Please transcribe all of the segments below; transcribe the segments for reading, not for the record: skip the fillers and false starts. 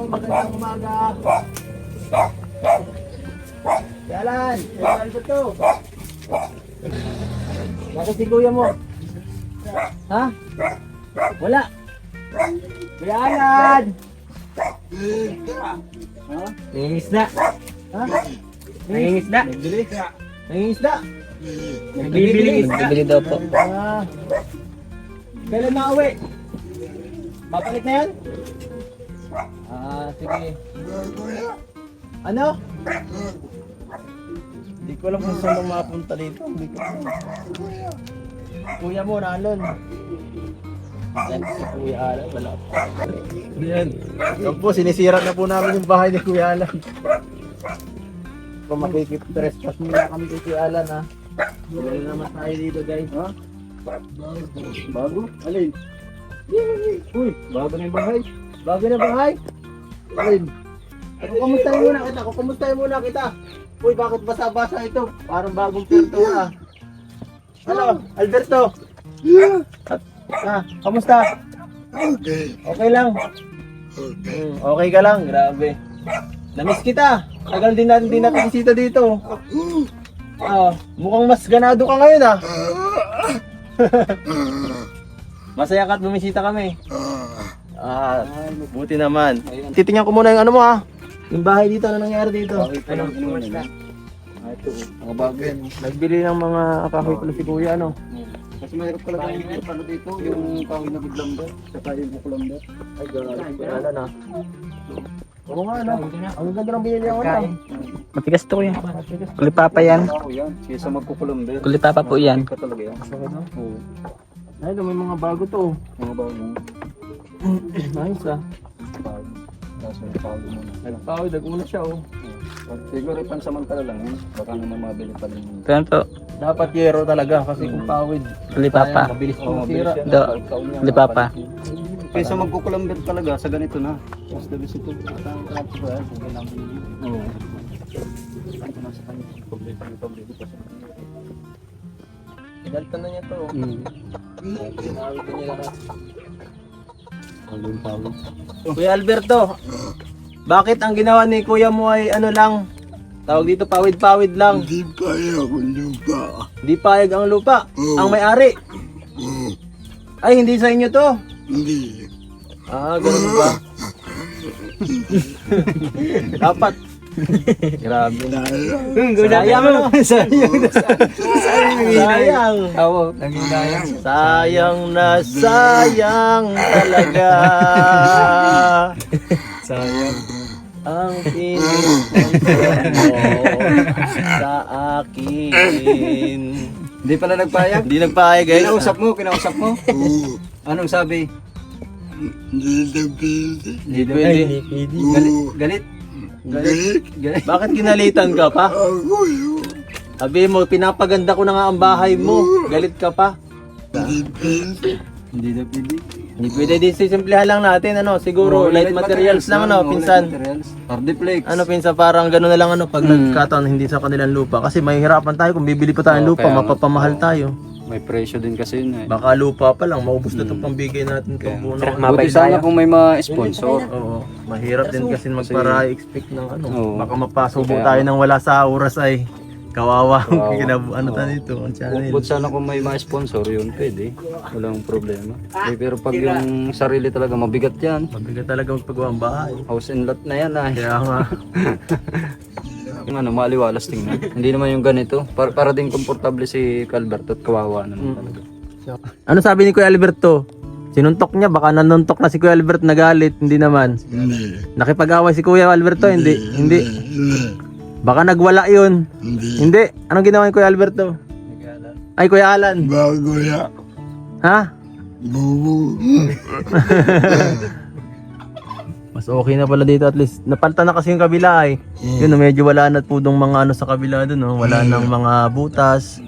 magandang umaga. Yalan, ay ko to. Bakit si kuya mo? Ha? Wala. Yalan. Ha? Nangingisda. Ha? Nangingisda. Nangingisda. Nagbibili daw po. Kailan mauwi? Papalit na yan? Sige. Ano? Hindi ko alam kung saan mapunta dito. Hindi ko alam. Kuya mo, nalon. Yan, si Kuya Alan, wala pa. Yan. Yan po, sinisira na po namin yung bahay ni Kuya Alan. Kung makikip-trespass muna kami kay Kuya Alan, ha? Dali naman tayo dito, guys. Ha? Bago? Alin? Uy, bago na yung bahay. Bago na bahay? Alin? Kumustahin muna kita. Uy, bakit basa-basa ito? Parang bagong pintura. Ano, Alberto? Kamusta? Okay lang. Okay ka lang, grabe. Namiss kita. Tagal din natin bisita dito. Mukhang mas ganado ka ngayon, ah. Masaya ka at bumisita kami. Buti naman. Titingnan ko muna yung ano mo, ha. Yung bahay dito, ano nangyari dito? Ano? Ito, mga bago yan. Nagbili ng mga kahoy pala si Kuya, ano? Kasi mahirap talaga yung palo dito, yung kahoy na biglamber, saka yung bukulamber. Ay, wala na. Oo nga, ano? Ang ganda ng binili ako na. Matigas to yan. Kulipapa yan. Oo yan, kaysa magkukulamber. Kulipapa po yan. Ka talaga yan. Oo. Ay, may mga bago to. Mga bago. Nice, ah. Kaso yung palo mo na. Nagpawid, nag-una siya, oh. Siguro pansamantala lang yun. Baka naman mabili pa rin. Kaya po. Dapat yero talaga kasi kung pawid, Kulipapa. mabilis Oo, kong tira. mabilis yan. Do. Taon yan, Kulipapa. kapal. Kaysa magkukulamber talaga sa ganito na. Mas the best ito. Ang trapos ba yan? Kung lang bilhin. Oo. Ito na sa kanya. Kompleto yung kompleto pa sa kanya. Idaltan na niya to. Pinawid na niya lahat. Kuya Alberto, bakit ang ginawa ni kuya mo ay ano lang? Tawag dito pawid-pawid lang. Hindi payag ang lupa. Hindi payag ang lupa. Ang may-ari. Oo, Ay, hindi sa inyo to. hindi. Ganun ba? Dapat. Grabe na. Sayang ano? Sayang. Sayang na sayang talaga. Sayang. Ang pinipon mo sa akin. Hindi pala nagpayag? Hindi nagpahayag, guys. Kinausap mo? Oo, Anong sabi? hindi na pwede. Hindi pwede. Galit? Galit Galit? Bakit kinalitan ka pa? ako yun. Sabi mo, pinapaganda ko na nga ang bahay mo. Galit ka pa? Hindi pwede. Hindi na pwede. Hindi pwede, di simplihan lang natin, ano, siguro, light materials lang, ano, pinsan. Hardiplex. Ano, pinsan, parang gano'n na lang, ano, pag nagkataon, hindi sa kanilang lupa. Kasi mahihirapan tayo kung bibili pa tayong lupa, kaya nga. mapapamahal tayo. May presyo din kasi yun eh. Baka lupa pa lang, maubos na itong pambigay natin itong puno. Buti sana kung may mga sponsor. Oo, mahirap din kasi magpara-expect ng ano. Oo. Baka mapasubo tayo ng wala sa oras ay kawawa ang ano tayo nito, ang channel. Buti sana kung may mga sponsor yun, pwede. Walang problema. Pero pag yung sarili talaga, mabigat yan. Mabigat talaga magpagawa ang bahay. House and lot na yan ay. Kaya nga, Yung ano, maliwalas tingnan. Hindi naman yung ganito. Para din komportable si Calberto at kawawa naman talaga. ano sabi ni Kuya Alberto? Sinuntok niya, baka nanuntok na si Kuya Alberto, nagalit, hindi naman. Hindi. Nakipag-away si Kuya Alberto, hindi. Baka nagwala yun. Hindi. Anong ginawa ni Kuya Alberto? Ay, Kuya Alan. Bago ya. Ha? Bubu. Mas okay na pala dito, at least. Napalta na kasi yung kabila ay. Yun, medyo wala na po dong mga ano sa kabila dun, no? Wala nang mga butas.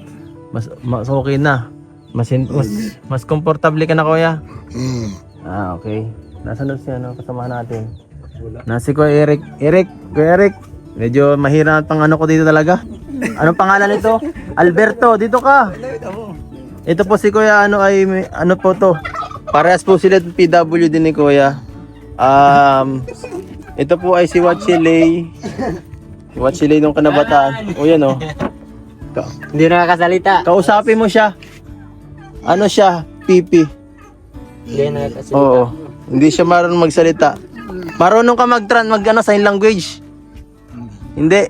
Mas okay na. Mas komportable ka na, Kuya. Okay. Nasaan na siya, no? Kasama natin. Nasi Kuya Eric. Kuya Eric. Medyo mahirap pang ano ko dito talaga. Anong pangalan nito? Alberto, dito ka. Ito po si Kuya, ano po to. Parehas po sila PWD ni Kuya. Ito po ay si Watchilay. Si Watchilay nung kanabataan. O yan o. Hindi nakakasalita. Kausapin mo siya. Ano siya? Pipi. Hindi nakakasalita. Oo. Hindi siya marunong magsalita. Marunong ka sign language? Hindi.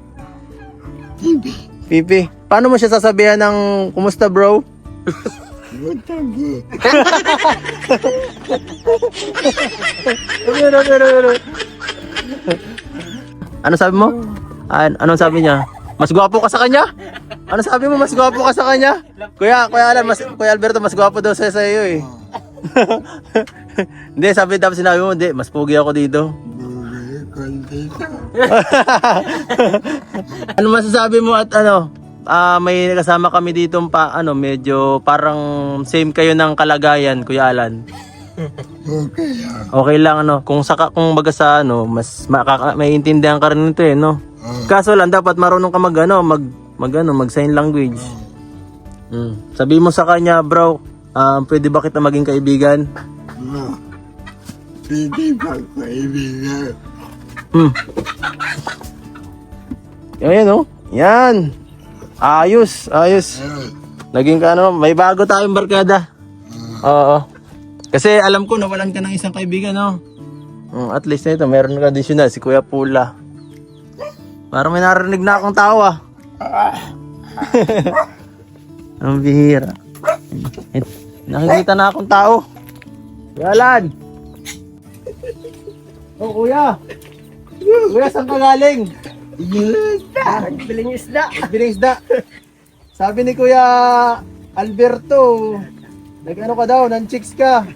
Pipi. Paano mo siya sasabihan ng kumusta bro? Ano sabi mo? Anong sabi niya? Mas gwapo ka sa kanya? Ano sabi mo? Mas gwapo ka sa kanya? Kuya Alan, Kuya Alberto, mas gwapo daw sa iyo eh. Hindi, dapat sinabi mo, hindi, mas pogi ako dito. Ano masasabi mo at ano? May kasama kami dito medyo parang same kayo ng kalagayan, Kuya Alan. Okay lang. Okay lang kung baga sa mas maiintindihan ka rin nito eh, no. Kaso lang dapat marunong ka mag sign language. Sabi mo sa kanya, bro, pwede ba kita maging kaibigan? Pwede ba kaibigan? Ayan oh. Yan. Ayos. Naging may bago tayong barkada. Oo. Kasi alam ko nawalan ka ng isang kaibigan, no? At least na ito, meron ka additional, si Kuya Pula. Parang may narinig na akong tawa. Ang bihira. Nakikita na akong tao. Kuya Alan! Oh, Kuya! Kuya, saan ka galing? Biling isda. Sabi ni Kuya Alberto, nag-ano ka daw, nan-chicks ka.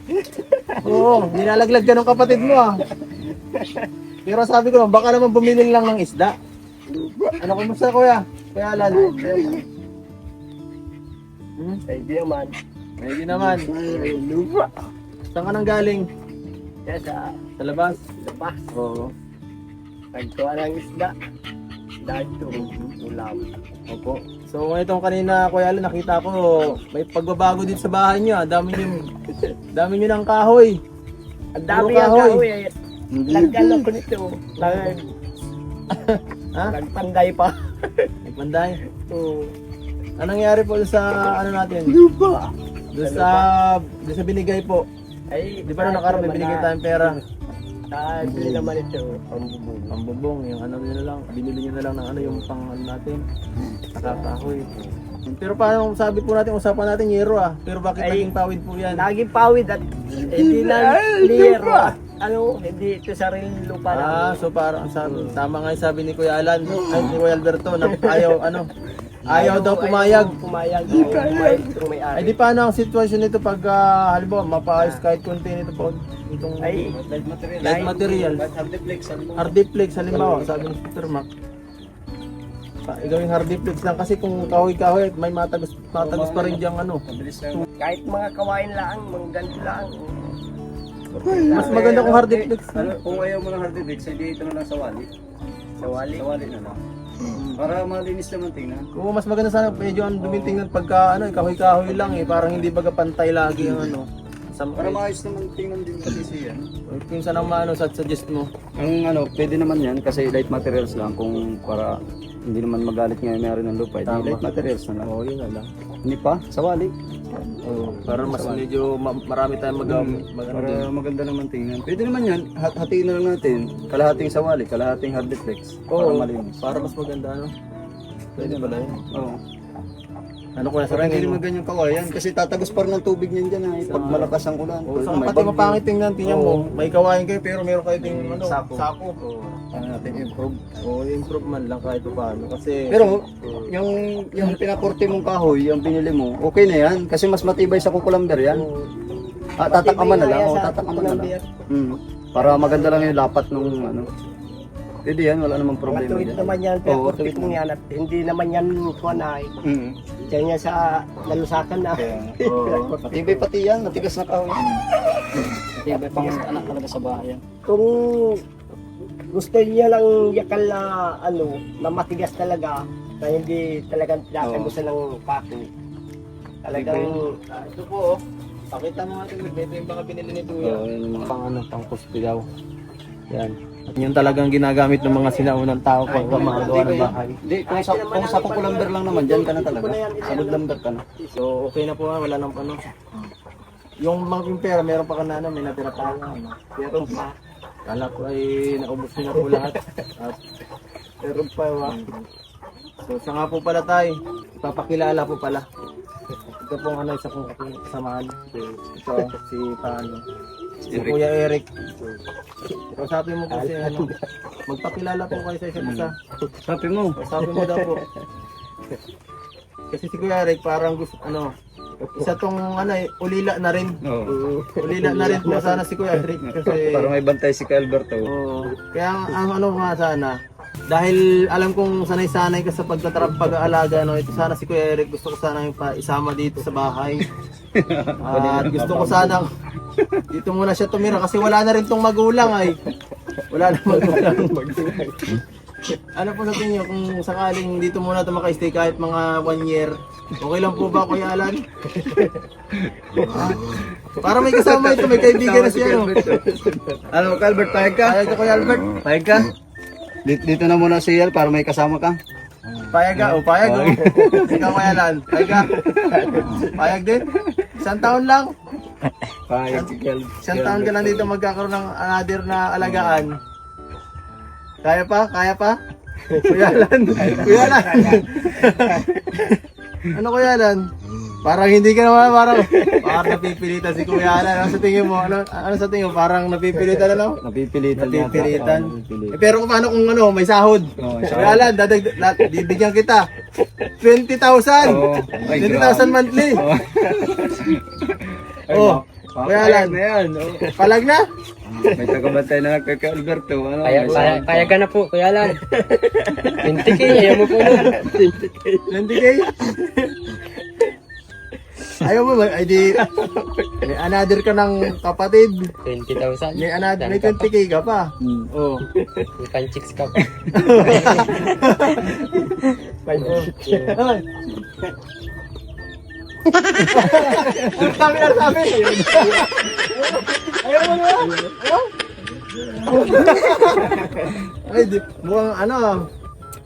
Oo, nilalaglag ka ng kapatid mo ah. Pero sabi ko, baka naman bumili lang ng isda. Ano, kumusta Kuya? Kuya Alan? Hindi naman. Saan ka nang galing? Sa labas? Oo. Nagtuwa ng isda. Dahil ito, ulam. Opo. So itong kanina Kuya Alan, nakita ko may pagbabago dito sa bahay niyo. Dami niyo ng kahoy. Ang dami Puro ang kahoy. kahoy. Nagkano ko nito. Nagpanday pa. Nagpanday. Oo. Anong nangyari po sa natin? Doon sa binigay po. Ay, Di ba nung nakaraan may binigay tayong pera? bili naman ito. Pambubong. Pambubong, yung niyo na lang, binili niyo na lang ng yung pang natin. Nakakahoy. Pero paano sabi po natin, usapan natin yero ah. Pero bakit naging pawid po yan? Laging pawid at hindi na liyero. Hindi ito sariling lupa na. So parang tama nga yung sabi ni Kuya Alan, ay ni Kuya Alberto, na ayaw daw pumayag. Pumayag. Ay di paano ang sitwasyon nito pag halimbawa mapaayos kahit konti nito po itong light material. Hardiplex halimbawa, sabi ni Peter Mac. Igawing hardiplex lang kasi kung kahoy-kahoy may matagos pa rin diyang Kahit mga kawain lang, mga ganito lang. Mas maganda kung hardiplex. Kung ayaw mo ng hardiplex, hindi ito na lang sa wali. Sa wali na lang. Para malinis naman tingnan. Oo, mas maganda sana medyo dumitingnan pagka kahoy-kahoy lang parang hindi baga pantay lagi ang Para maayos naman tingnan din kasi siya. Kung saan ang suggest mo? Ang pwede naman yan kasi light materials lang kung para hindi naman magalit nga yung mayroon ng lupa. Light materials na lang. Oo, yun na lang. Hindi pa, sa wali. Oo, para mas medyo marami tayong Para maganda naman tingnan. Pwede naman yan, hatiin na lang natin. Kalahating sa wali, kalahating hardiplex. Para malinis. Para mas maganda Pwede pala yun. Oo. Kuya, Para hindi naman ganyan kawayan kasi tatagos pa rin ng tubig niyan dyan pag malakas ang ulan. Sa pati mapangit tingnan mo, may kawain kayo pero meron kayo ting sako. Ano natin improve. Improve man lang kahit paano kasi Pero yung pinapurti mong kahoy, yung binili mo, okay na yan kasi mas matibay sa kukulamber yan. Tatakaman na lang, tatakaman na lang. Para maganda lang yung lapat nung Pwede yan, wala namang problema Matuwid dyan. naman yan, pero portik mo yan at hindi naman yan kuha na Diyan yan sa lalusakan na. Matibay pati yan, matigas na kahoy. Matibay pang anak talaga sa bahay yan. Kung gusto niya lang yakal na na matigas talaga, na hindi talagang tinasagusan ng pako. Talagang ito po pakita mo natin ito yung mga binili ni Kuya. Pang pang kusti daw. Yan. Yun talagang ginagamit ng mga sinaunang tao pag gumagawa ng bahay. Hindi, kung sa kukulamber lang naman, dyan ka na talaga. Sa lumber ka na. So okay na po ha, wala nang ano. Yung mga pera, meron pa ka na may natira pa ano. Pero kala ko ay naubos niyo na po lahat. At meron pa wa. So siya nga po pala tayo, ipapakilala po pala. Ito pong ano, isa kong kasamahan. Ito, si paano. Si Kuya Eric. Kausapin mo po si ano. Magpakilala po kayo sa isa't isa. Sabi mo. Kausapin mo daw po. Kasi si Kuya Eric parang gusto, ano, isa tong ano, ulila na rin. Oo. Ulila na rin po sana si Kuya Eric. Kasi, Para may bantay si Alberto. oo. Kaya ang ano nga sana, dahil alam kong sanay-sanay ka sa pag-aalaga, no, ito sana si Kuya Eric, gusto ko sana yung isama dito sa bahay. At gusto ko sana dito muna siya tumira kasi wala na rin tong magulang ay. Wala na magulang. Ano po sa tingin niyo kung sakaling dito muna ito maka-stay kahit mga 1 year? Okay lang po ba, Kuya Alan? Para may kasama ito, may kaibigan na siya, no? Ano, Albert, payag ka? Payag ka, Kuya Albert? Payag ka? Dito na muna si Yel para may kasama ka. Payag ka? O, payag, o. Ikaw, Kuya Alan, payag ka? Payag din? 1 taon lang? Payag si Kel. 1 taon ka lang dito magkakaroon ng another na alagaan. Kaya pa? Kaya pa? Kuya Alan? Kuya Alan? Ano, Kuya Alan? Parang hindi ka naman, parang napipilitan si Kuya Alan. Ano sa tingin mo? Ano sa tingin mo? Parang napipilitan, ano? Napipilitan Napipilitan. Pero paano kung ano, may sahod? Kuya Alan, bibigyan kita. 20,000! Oh, 20,000 monthly! Oh, Kuya Alan, na yan. palag na? May tagabantay na kay Alberto. Ano? Kaya ka na po, Kuya Alan. 20K, ayaw mo po mo. 20K? Ayaw mo ba? Ay di, may another ka ng kapatid. 20,000. May 20K ka pa. Oh. May pan-chicks ka pa. Sabi na sabi. Ayaw mo na. Ay, di, mukhang ano.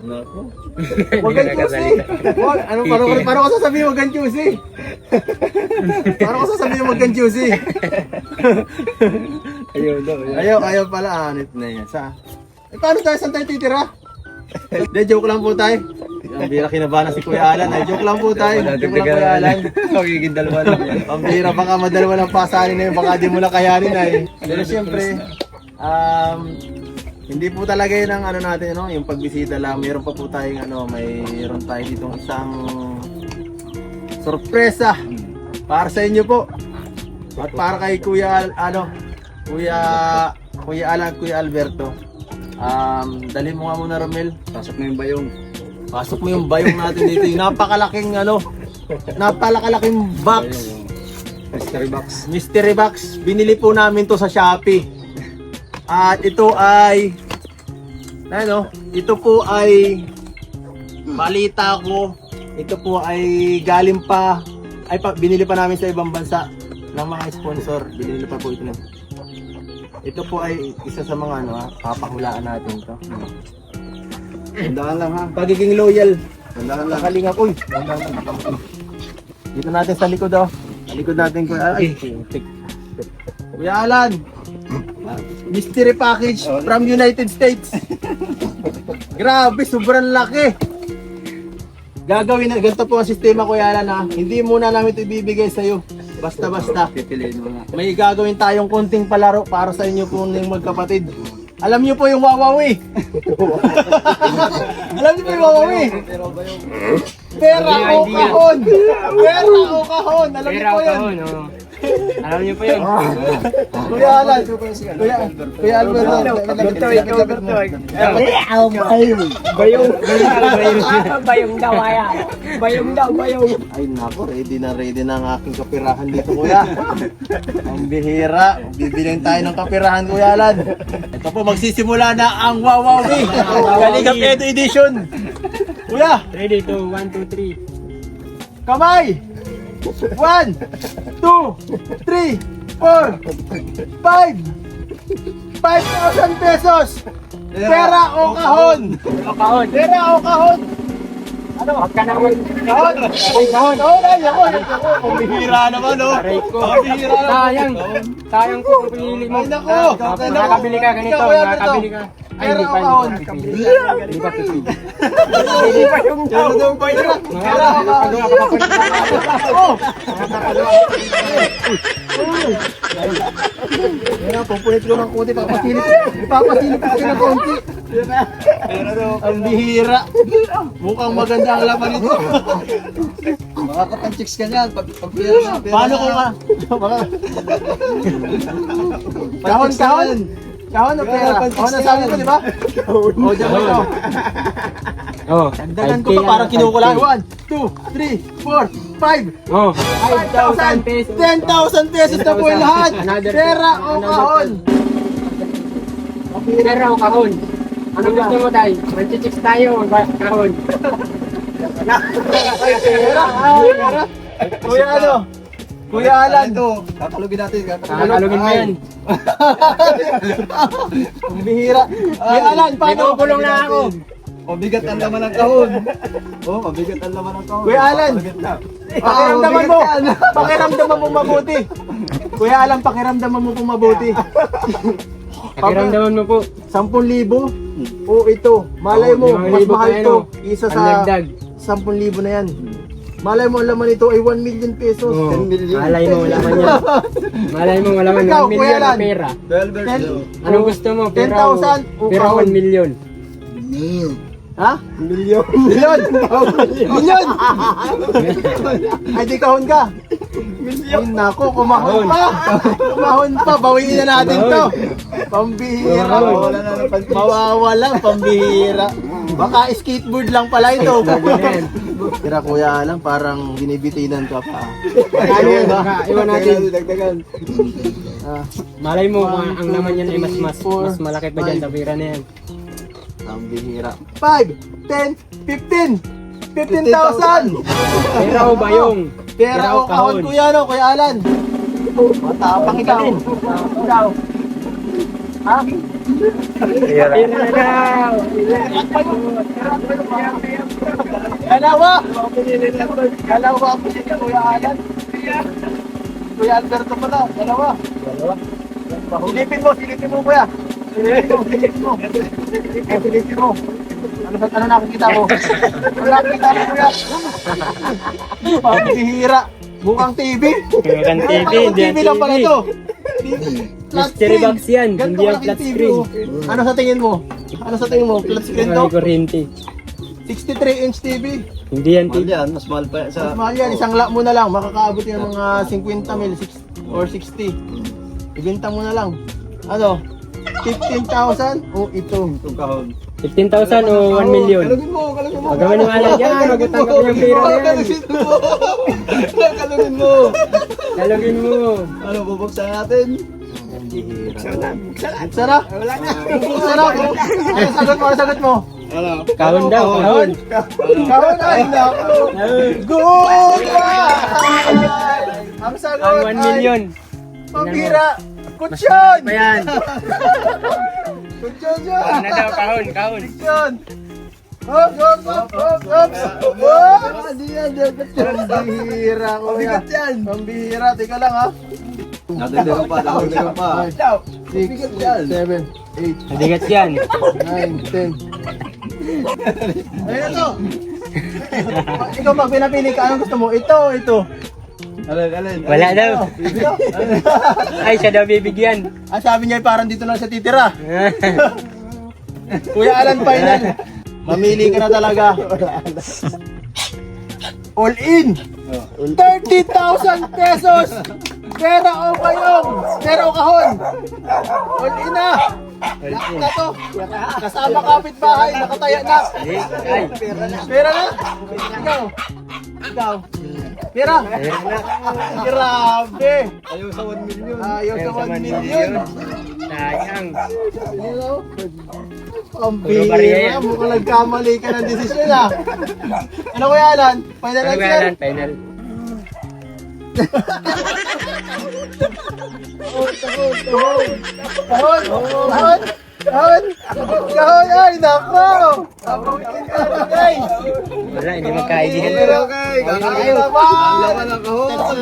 Wag kang QC. Ano, parang ko sasabihin wag kang QC. Parang ko sasabihin wag kang QC. Ayaw pala, anit na yan. Paano tayo, saan tayo titira? Hindi, joke lang po tayo. Ang bira kinabahan si Kuya Alan. Ay, joke lang po tayo. Joke lang, Kuya Alan. Magiging dalawa na yan. Ang bira, baka madalawa ng pasanin na yun. Baka di mo na kayanin ay. Pero siyempre, hindi po talaga yun ang ano natin, no? Yung pagbisita lang. Meron pa po tayong ano, mayroon tayo ditong isang sorpresa para sa inyo po. At para kay Kuya Alan, Kuya Alberto. Dali mo nga muna, Romel. Pasok na yung bayong. Pasok mo yung bayong natin dito. Yung napakalaking box. Mystery box. Mystery box. Binili po namin to sa Shopee. At ito ay ito po ay balita ko. Ito po ay galing pa binili pa namin sa ibang bansa ng mga sponsor. Binili pa po ito. Ito po ay isa sa mga papahulaan natin to. Tandaan lang ha. Pagiging loyal. Tandaan lang. Nakalingap. Uy. Dito natin sa likod Sa likod natin Kuya Alan. Mystery package from United States. Grabe, sobrang laki. Gagawin na, ganito po ang sistema Kuya Alan ha. Hindi muna namin ito ibibigay sa'yo. Basta-basta. Pipiliin mo nga. May gagawin tayong konting palaro para sa inyo po ng magkapatid. Alam niyo po yung Wawawi. Alam niyo po yung Wawawi. Pera o kahon. Pera o kahon. Alam niyo po yun. Alam niyo po yun. Kuya Alan. Kuya Alberto. Bayong daw, ayan. Bayong daw. Ay nako, ready na ang aking kapirahan dito Kuya. Ang bihira. Bibiling tayo ng kapirahan Kuya Alan. Ito po, magsisimula na ang Wawawi. Kalingap Edo Edition. Kuya, Ready to 1, 2, 3. kamay! 1, 2, 3, 4, 5, 5,000 pesos! Pera o kahon? Kahon. Pera o kahon? Ano? Wag ka naman. Kahon? Kahon? Kahon ay ako. Pambihira naman oh. Aray ko. Pambihira naman. Sayang. Sayang po ang pinili mo. Ay nako. Nakakabili ka ganito. Ikaw, Kuya Alberto. Nakakabili ka. Ay, Pera hindi o pa, kahon? hindi pa. Hindi pa pipili. Hindi pa yung Pera daw ba yun? Pera o kahon? Oh! Kaya pupunit ko ng konti, ipapasilip ko ng konti. Ang bihira. Mukhang maganda ang laman nito. Makakapang-chicks ka niyan. Pag pera na. Paano kung kahon, kahon? Kahon o pera? Kahon na sabi ko, di ba? O, dyan mo ito. Oh, Dagdagan ko pa, parang kinukulang. 1, 2, 3, 4, 5. Oh, 5,000 pesos. 10,000 pesos na po yung lahat. Another Pera o another kahon? Pera o kahon? Ano gusto mo tayo? Manchichicks tayo o kahon? Pera. Kuya ano? Kuya Alan. Kakalugin natin. Kakalugin mo yan. Ang bihira. Kuya Alan, May paano? kukulong na ako. Mabigat ang laman ng kahon. Oh, mabigat ang laman ng kahon. Kuya Alan. Pakiramdaman mo. Pakiramdaman mo mabuti. Kuya Alan, pakiramdaman mo kung mabuti. Pakiramdaman mo po. 10,000 o ito. Malay mo, Oh, 5,000 mas mahal pa yan, to. oh. Isa Ang sa dagdag. 10,000 na yan. Malay mo, ang laman nito ay 1 million pesos. Oh, 10 million. malay mo, wala man yan. Malay mo, wala man. Ikaw, 1 Kuya million na Alan. pera. 12 Anong gusto mo? Pera o 10,000 o pera o kahon? 1 million? Ha? Milyon. Milyon. Ay, di kahon ka. Milyon. Ay, nako, kumahon pa. Kumahon pa. Bawiin na natin to. Pambihira. Kumahon. Mawawala, pambihira. Baka skateboard lang pala ito. Kira kuya lang, parang binibitinan ka pa. Ano yan? Baka iwan natin. Dagdagan. Malay mo, ang laman yan ay mas malaki pa dyan sa pera na yan. Ang bihira. 5, 10, 15. 15,000. Pera o bayong? Pera o kahon kuya no, kuya Alan. Matapang ikaw. Ikaw. Ha? Pera na daw. Dalawa. Dalawa ako siya kuya Alan. Kuya Alberto pala, dalawa. Silipin mo kuya. Silipin mo. Ano nakikita mo? Ano nakikita mo kuya? Pambihira. Mukhang TV. Mukhang TV, hindi yan TV lang pala TV. to. Mystery box yan, Ganito hindi yan kalaking flat TV, screen. oh. Ano sa tingin mo? Ano sa tingin mo? Flat screen to? May kuryente. 63-inch TV. Hindi yan Mahal TV. yan. Mas mahal pa yan sa... Mas mahal yan. Isang lap mo na lang. Makakaabot yan mga 50 mil or 60. Ibenta mo na lang. Ano? 15,000? O ito. Itong kahon. 15,000 o 1 million? Kalugin mo. Huwag ka maniwala dyan, magutang ka yung pera na yan. Kalugin mo. Lalagin mo. Ano, bubuksan natin? Sarap? Wala na. Sarap. Ano sagot mo? Ano? Kahon daw, kahon. Kahon ay naku. Goodbye! Ang sagot Ang 1 million. Pambira. Kutsyon! Pa yan. Kutsyon yan! Ano daw, kahon, kahon. Kutsyon! Hop, hop, hop, hop, hop! Hop! Hindi yan, pambihira ko yan. Pambihira, teka lang ha. Nadagdagan pa. 6, 7, 8, Nabigat yan. 9, 10. Ayun na to. Ikaw pag pinapili ka, anong gusto mo? Ito o ito? Alin. Wala daw. Ay, siya daw bibigyan. Ah, sabi niya parang dito lang siya titira. Kuya Alan, final. Mamili ka na talaga. All in. 30,000 pesos. Pera o bayong. Pera o kahon. All in na. Lahat na to. Kasama kapitbahay. Nakataya na. Ay, Pera na. Ikaw. Pera. Grabe. Ayaw sa 1 million. Ayaw sa 1 million. sayang. Ang Puro bariya bihira, yan. mukhang nagkamali ka ng desisyon ah. Ano kuya Alan? Final Ano answer? kaya yan? Final. Kahon! Ay, nako! Ay! Wala, hindi magkaibigan. Okay, kakain na ba? Ang laman ng kahon!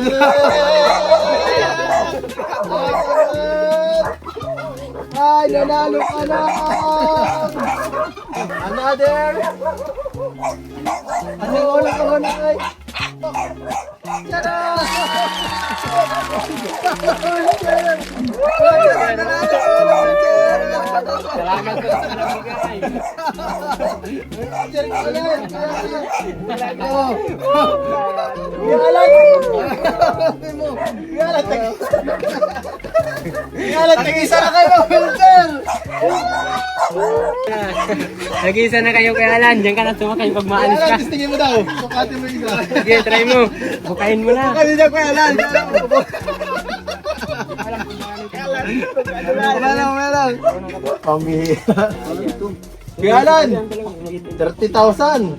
Ay, nanalo ka na! Another! Ano yung ulang kahon ay? Tara! Salamat po sa nabigay. Ngalat, tag-isa na kayo, Wilson! Nag-isa na kayo kay Alan. Diyan ka na sumakay pag maalis ka. Tingin mo daw, sukatin mo isa. Sige, try mo. Bukain mo na. Kasi dyan, Kuya Alan. Meron. Pambihira. Kuya Alan, 30,000.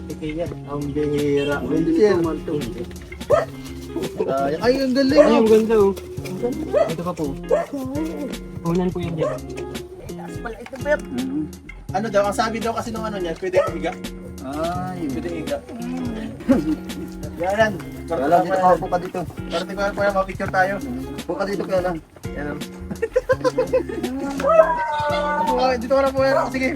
Ang bihira. Wilson. Ay, ang galing. Ay, ang ganda oh. Ito pa po. Punan po yun dyan. Ano daw, ang sabi daw kasi nung ano niya, pwede iga. Ay, Pwede iga. Yan. Kuya Alan, dito ka, upo ka dito. Parang tingnan ko yung picture tayo. Upo ka dito, Kuya Alan. Yan. Dito ka na po yan. Sige.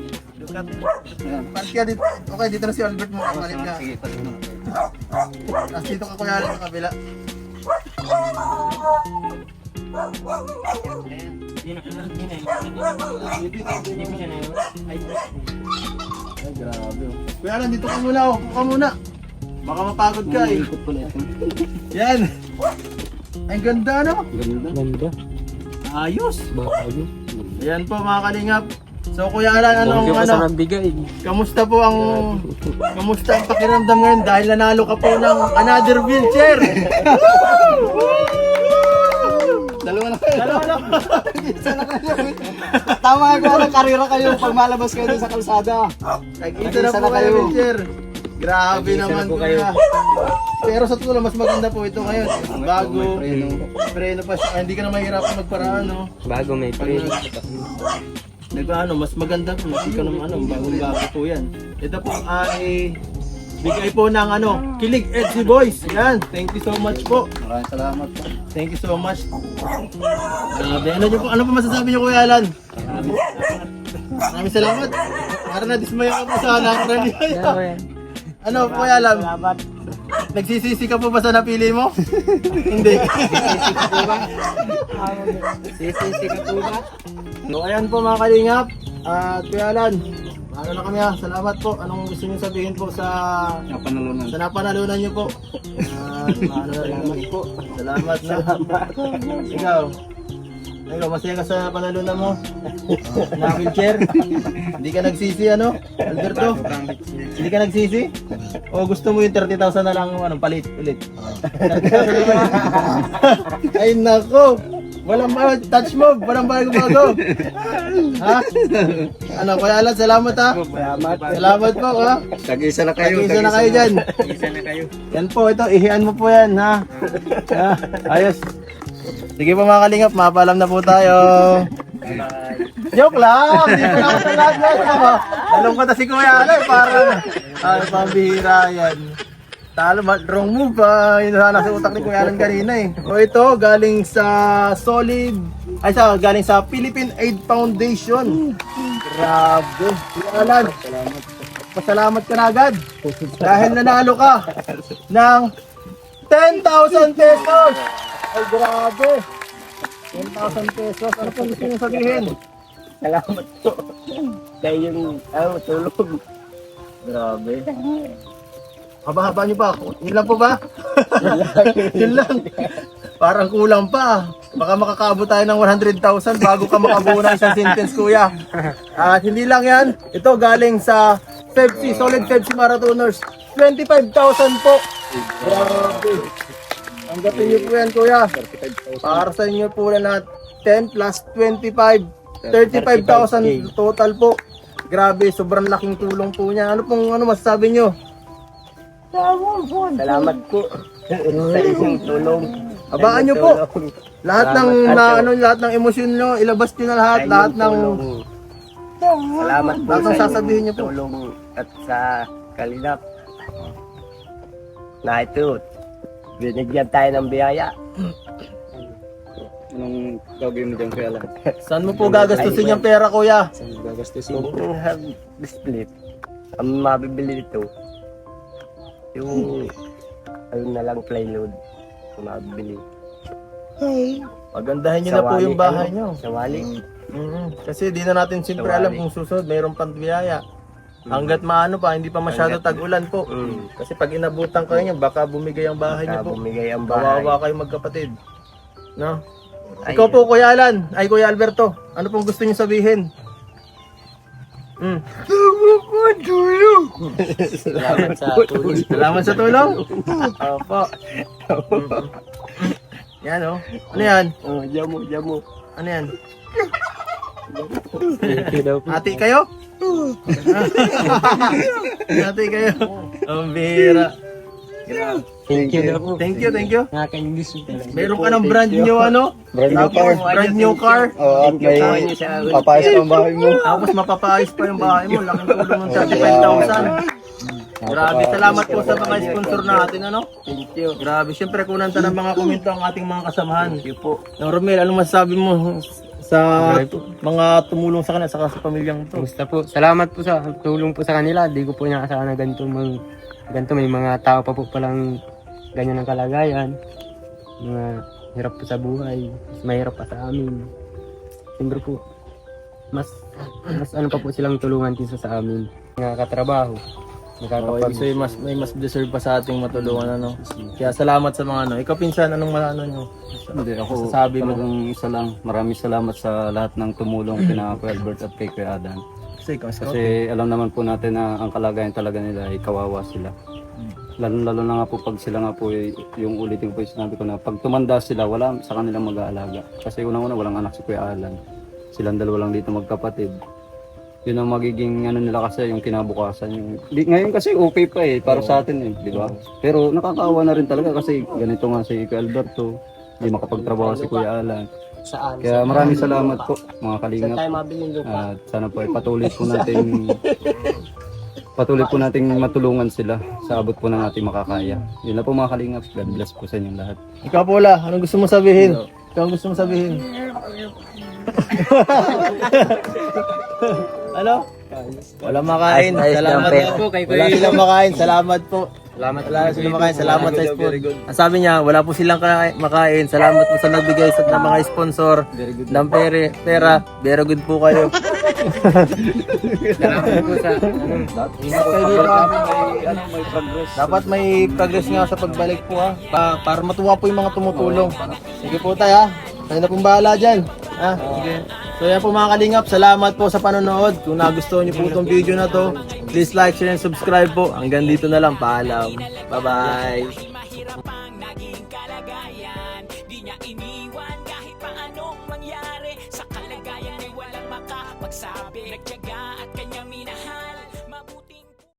Palit ka dito. Okay, dito na si Albert mo. Palit ka. Sige, palit mo. Tapos dito ka kuya sa kabila. Hindi na kailangan din eh. Hindi mo siya na yun. Ay, Ay, grabe. Kuya Alan, dito ka muna. Upo ka muna. Baka mapagod ka eh. Ikot ko na ito. Yan. Ang ganda no? ganda. Ayos. Bago. Ayan po mga kalingap. So Kuya Alan, Thank you po sa ano? nagbigay. Kamusta ang pakiramdam ngayon dahil nanalo ka po ng another wheelchair? Dalawa na kayo. Isa na kayo. Tama ka ng karera kayo pag malabas kayo dun sa kalsada. Nag-isa na po kayo wheelchair. Grabe Nag-isa naman na po kayo. Kuya. Pero sa totoo lang, mas maganda po ito ngayon. Bago, May preno pa siya. Hindi ka na mahirapan magparaan, no? Bago may pre. Mas maganda po. Hindi ka naman bagong-bago po yan. Ito po ay bigay po ng Kilig Edgy Boys. Yan, thank you so much po. Maraming salamat po. Thank you so much. Grabe, ano po masasabi niyo Kuya Alan? Maraming salamat. Para na-dismaya ka po sa nakaraan niya. Ano Kuya Alan? Nagsisisi ka po ba sa napili mo? Hindi. Sisi ka po ba? So ayan po mga kalingap. At Kuya Alan, ano na kami ha. Salamat po. Anong gusto niyo sabihin po sa Napanalunan. napanalunan niyo po? Salamat po. Salamat na. Ikaw. Masaya ka sa panalunan mo? Na wheelchair? Hindi ka nagsisi Alberto? Hindi ka nagsisi? O gusto mo yung 30,000 na lang palit ulit? 30,000 Ay nako! Walang touch move, walang bago-bago. Ha? Kuya Alan, salamat ha. Salamat po ha. Tag-isa na kayo. Tag-isa na kayo dyan. Isa na kayo. Yan po, ito, ihian mo po yan ha. Ayos. Sige po mga kalingap, mapaalam na po tayo. Joke lang! Hindi ko na ako talaga. Nalungkot na si Kuya Alan, parang pambihira yan. Talo, wrong move pa. Yun na nasa utak ni Kuya Alan kanina eh. O ito, galing sa galing sa Philippine Aid Foundation. Grabe. Kuya Alan, pasalamat ka na agad. Dahil nanalo ka ng 10,000 pesos. Ay, grabe. 10,000 pesos. Ano pong gusto niyo sabihin? Salamat po. Dahil yung tulog. Grabe. Haba-haba niyo pa. Yun lang po ba? Yun lang. Parang kulang pa. Baka makakaabot tayo ng 100,000 bago ka makabuo ng isang sentence, kuya. At hindi lang yan. Ito galing sa Pepsi, Solid Pepsi Marathoners. 25,000 po. Grabe. Tanggapin niyo po yan, kuya. Para sa inyo po na lahat. 10 plus 25. 35,000 total po. Grabe, sobrang laking tulong po niya. Ano masasabi niyo? Salamat po sa inyong tulong. Abaan nyo po. Lahat ng lahat ng emosyon nyo, ilabas nyo na lahat, lahat ng Salamat po lahat ng sa sasabihin nyo po. tulong at sa kalingap. Na ito, binigyan tayo ng biyaya. Anong gagawin mo dyan kaya lang? Saan mo po gagastusin yung pera, kuya? Kung split, ang mabibili nito, yung ano na lang plywood, ang mabibili. Pagandahin nyo na po yung bahay nyo. Sa wali. Kasi di na natin siyempre alam kung susunod, mayroong pang biyaya. Hanggat maano pa, hindi pa masyado tag-ulan po. Kasi pag inabutan kayo nyo, baka bumigay ang bahay nyo po. Bumigay ang bahay. Kawawa kayo magkapatid. No? Ikaw po, Kuya Alan. Ay, Kuya Alberto. Ano pong gusto niyo sabihin? Salamat sa tulong. Salamat sa tulong. Opo. Yan, oh. Ano yan? Oh, jamo. Ano yan? Thank you daw po. Ati kayo? Ati kayo? Ang bihira. Thank you daw po. Thank you, thank you. Nakaka-English po talaga. Meron ka ng brand new ano? Brand new car. Brand new car. Oo, at may papayas pang bahay mo. Tapos mapapaayos pa yung bahay mo. Laking tulong ng 35,000. Grabe, salamat po sa mga sponsor natin, ano? Thank you. Grabe, syempre kunan ta ng mga komento ang ating mga kasamahan. Thank you po. Romel, anong masasabi mo sa mga tumulong sa kanila saka sa pamilyang to? Kumusta po? Salamat po sa tulong po sa kanila. Di ko po inaasahan na ganito may mga tao pa po palang ganyan ang kalagayan. Mga hirap po sa buhay. Mas mahirap pa sa amin. Siyempre po, mas ano pa po silang tulungan kaysa sa amin. Mga katrabaho. Ibig sabihin, may mas deserve pa sa ating matulungan, ano? Kaya salamat sa mga ano. Ikaw pinsan, anong ano nyo? Hindi, ako Sasabi mo. talagang isa lang. Maraming salamat sa lahat ng tumulong kina Kuya Albert at kay Kuya Adan. Kasi alam naman po natin na ang kalagayan talaga nila ay kawawa sila. Lalo na nga po pag sila nga po yung ulitin po yung sinabi ko na pag tumanda sila, wala sa kanilang mag-aalaga. Kasi unang-una walang anak si Kuya Alan. Silang dalawa lang dito magkapatid. Yun ang magiging ano nila kasi yung kinabukasan. Ngayon kasi okay pa para sa atin di ba? Pero nakakaawa na rin talaga kasi ganito nga si Kuya Alberto, hindi makapagtrabaho si Kuya Alan. Saan? Kaya maraming salamat po mga kalingap. Tayo mabili yung lupa. At sana po ay patuloy po nating matulungan sila sa abot po ng ating makakaya. Yun na po mga kalingap. God bless po sa inyong lahat. Ikaw Paula, anong gusto mo sabihin? Ikaw ang gusto mo sabihin? Ano? Wala makain. Salamat po kay Kuya. Wala silang makain. Salamat po. Wala silang makain. Salamat sa sponsor. Ang sabi niya, wala po silang makain. Salamat po sa nagbigay sa mga sponsor ng pera. Very good po kayo. Salamat po sa Dapat may progress nga sa pagbalik po ha. Para matuwa po yung mga tumutulong. Sige po tayo ha. Tayo na pong bahala dyan. Ha? Sige. So yan po mga kalingap, salamat po sa panonood. Kung nagustuhan niyo po itong video na to, please like, share, and subscribe po. Hanggang dito na lang, paalam. Bye-bye. Mahirap ang naging kalagayan. Di niya iniwan kahit pa anong mangyari. Sa kalagayan ay walang makapagsabi.